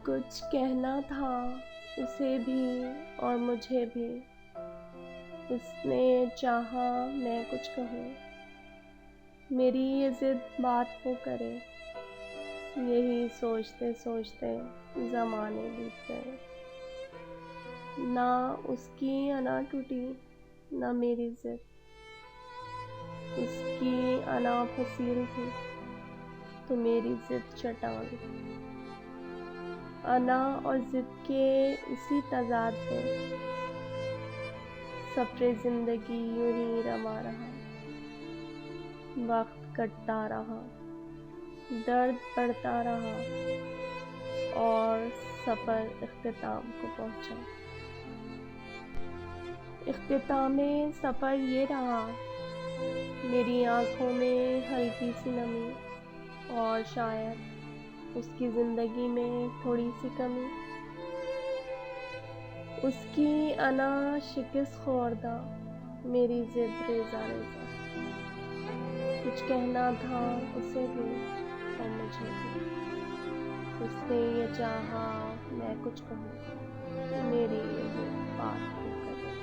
کچھ کہنا تھا اسے بھی اور مجھے بھی، اس نے چاہا میں کچھ کہوں، میری یہ ضد بات وہ کرے، یہی سوچتے سوچتے زمانے بیت گئے۔ نہ اس کی انا ٹوٹی نہ میری ضد، اس کی انا فصیل تھی تو میری ضد چٹان۔ انا اور ضد کے اسی تضاد میں سفر زندگی یوں ہی رواں رہا، وقت کٹتا رہا، درد بڑھتا رہا اور سفر اختتام کو پہنچا۔ اختتام سفر یہ رہا، میری آنکھوں میں ہلکی سی نمی اور شاید اس کی زندگی میں تھوڑی سی کمی۔ اس کی انا شکست خوردہ، میری ضد ریزہ ریزہ۔ کچھ کہنا تھا اسے بھی اور مجھے بھی، اس نے یہ چاہا میں کچھ کہوں، میری یہ ضد بات وہ کرے۔